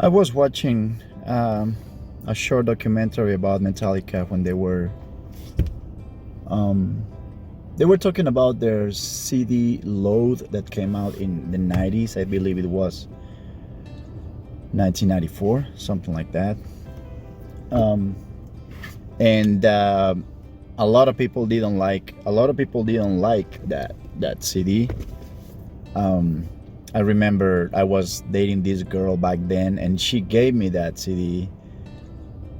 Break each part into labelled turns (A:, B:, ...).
A: I was watching a short documentary about Metallica when um, they were talking about their CD Load that came out in the 90s. I believe it was 1994, something like that. Um, and a lot of people didn't like that CD. Um, I remember I was dating this girl back then, and she gave me that CD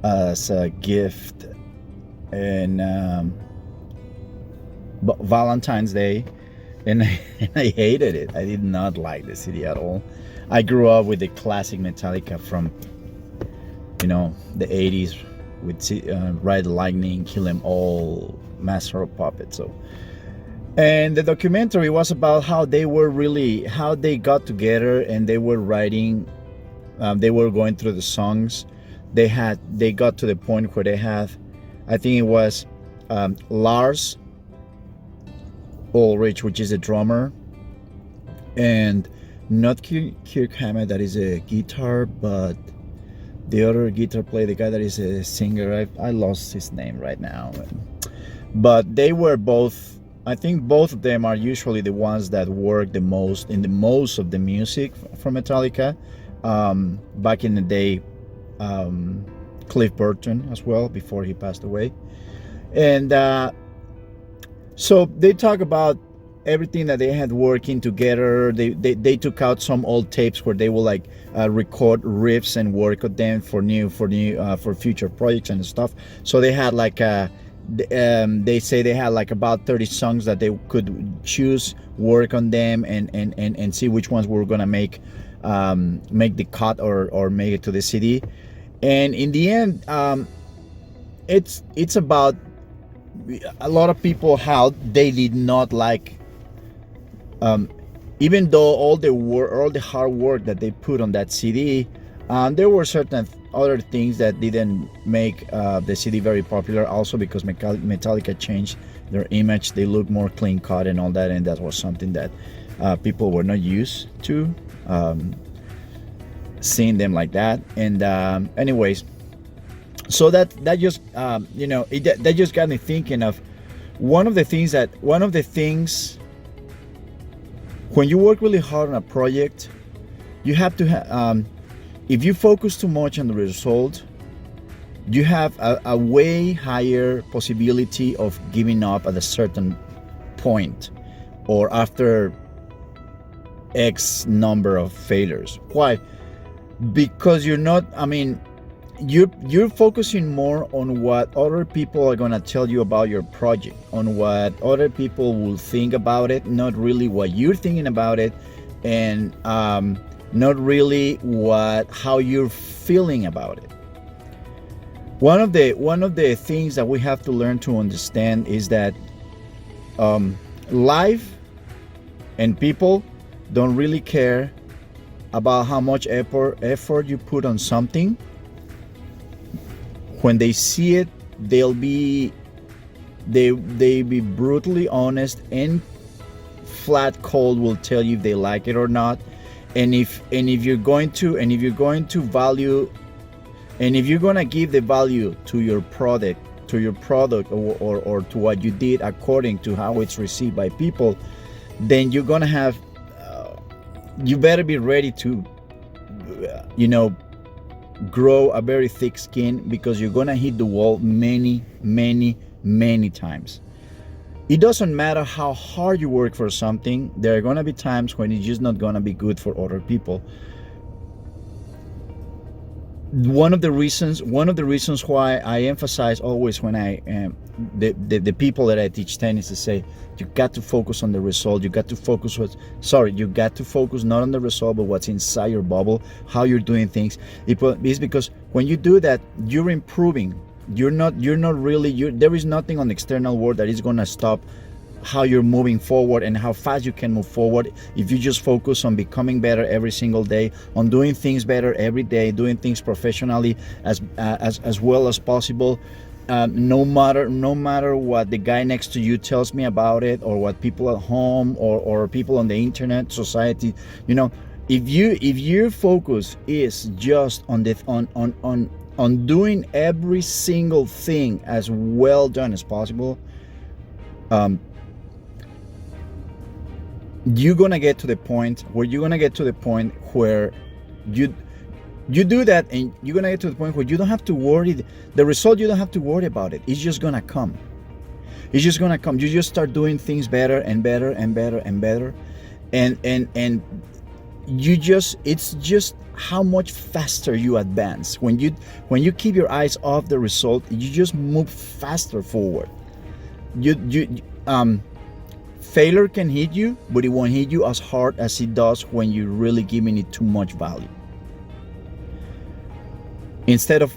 A: as a gift, and Valentine's Day, and and I hated it. I did not like the CD at all. I grew up with the classic Metallica from the 80s with Ride the Lightning, Kill 'Em All, Master of Puppets. So, and the documentary was about how they got together and they were writing. They were going through the songs. They got to the point where they had, I think it was Lars Ulrich, which is a drummer, and not Kirk Hammett, that is a guitar, but the other guitar player, the guy that is a singer. I lost his name right now. But they were both. I think both of them are usually the ones that work the most in the most of the music from Metallica. Back in the day, Cliff Burton as well, before he passed away. And so they talk about everything that they had working together. They took out some old tapes where they will like record riffs and work on them for future projects and stuff. So they had like they say they had like about 30 songs that they could choose, work on them, and see which ones were gonna make the cut or make it to the CD. And in the end, it's about a lot of people how they did not like, even though all the hard work that they put on that CD, there were certain other things that didn't make the CD very popular. Also because Metallica changed their image, they look more clean cut and all that, and that was something that people were not used to, seeing them like that. And anyways, so that just that just got me thinking of one of the things when you work really hard on a project, you have to if you focus too much on the result, you have a way higher possibility of giving up at a certain point or after X number of failures. Why? Because you're focusing more on what other people are gonna tell you about your project, on what other people will think about it, not really what you're thinking about it, and not really how you're feeling about it. One of the things that we have to learn to understand is that life and people don't really care about how much effort you put on something. When they see it, they be brutally honest and flat cold will tell you if they like it or not. And if you're going to value, and if you're gonna give the value to your product or to what you did according to how it's received by people, then you're gonna have you better be ready to grow a very thick skin, because you're gonna hit the wall many times. It doesn't matter how hard you work for something, there are gonna be times when it's just not gonna be good for other people. One of the reasons why I emphasize always when I the people that I teach tennis to say, you got to focus on the result. You got to focus not on the result, but what's inside your bubble, how you're doing things. It's because when you do that, you're improving. You're not really, there is nothing on the external world that is gonna stop how you're moving forward and how fast you can move forward if you just focus on becoming better every single day, on doing things better every day, doing things professionally as well as possible. No matter what the guy next to you tells me about it, or what people at home or people on the internet, society, If your focus is just on the on doing every single thing as well done as possible, um, you're gonna get to the point where you do that, and you're gonna get to the point where you don't have to worry. The result, you don't have to worry about it. It's just gonna come. It's just gonna come. You just start doing things better and better and better and better, and you just, it's just how much faster you advance when you keep your eyes off the result. You just move faster forward. Failure can hit you, but it won't hit you as hard as it does when you're really giving it too much value. Instead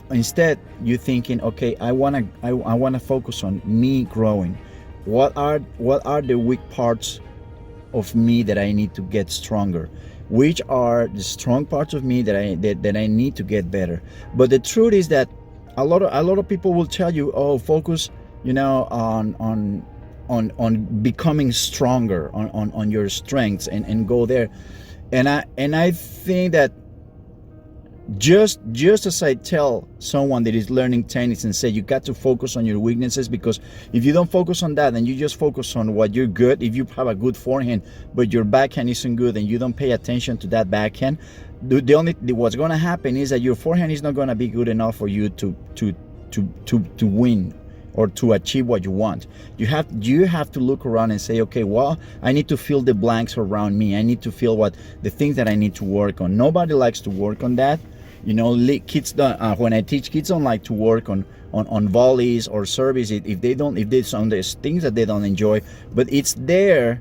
A: you thinking, okay, I wanna focus on me growing. What are the weak parts of me that I need to get stronger? Which are the strong parts of me that I need to get better? But the truth is that a lot of people will tell you, oh, focus, on becoming stronger, on your strengths, and go there. And I think that just as I tell someone that is learning tennis and say you got to focus on your weaknesses, because if you don't focus on that and you just focus on what you're good, if you have a good forehand but your backhand isn't good and you don't pay attention to that backhand, what's going to happen is that your forehand is not going to be good enough for you to win or to achieve what you want. You have to look around and say, okay, well, I need to fill the blanks around me. I need to feel what the things that I need to work on. Nobody likes to work on that. Kids don't. When I teach, kids don't like to work on volleys or service. If there's on there's things that they don't enjoy, but it's there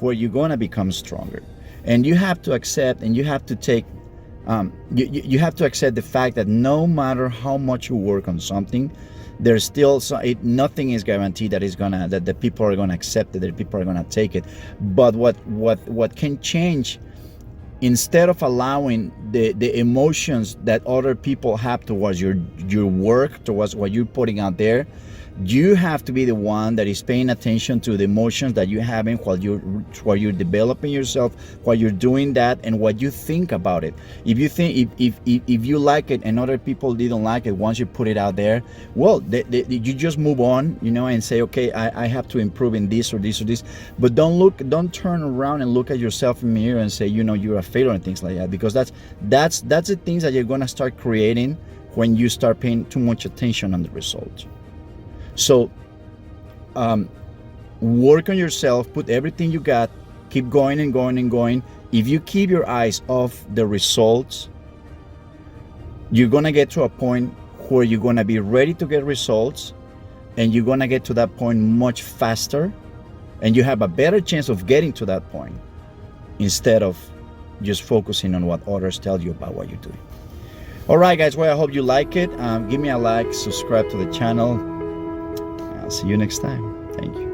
A: where you're gonna become stronger. And you have to accept, and you have to take. You have to accept the fact that no matter how much you work on something, there's still nothing is guaranteed that the people are gonna accept it, that people are gonna take it. But what can change, instead of allowing the emotions that other people have towards your work, towards what you're putting out there, you have to be the one that is paying attention to the emotions that you're having while you're developing yourself, while you're doing that, and what you think about it. If you think if you like it and other people didn't like it once you put it out there, well, you just move on, and say, okay, I have to improve in this or this or this. But don't turn around and look at yourself in the mirror and say, you're a failure and things like that, because that's the things that you're gonna start creating when you start paying too much attention on the results. So work on yourself, put everything you got, keep going and going and going. If you keep your eyes off the results, you're gonna get to a point where you're gonna be ready to get results, and you're gonna get to that point much faster, and you have a better chance of getting to that point instead of just focusing on what others tell you about what you're doing. All right, guys, well, I hope you like it. Give me a like, subscribe to the channel. I'll see you next time. Thank you.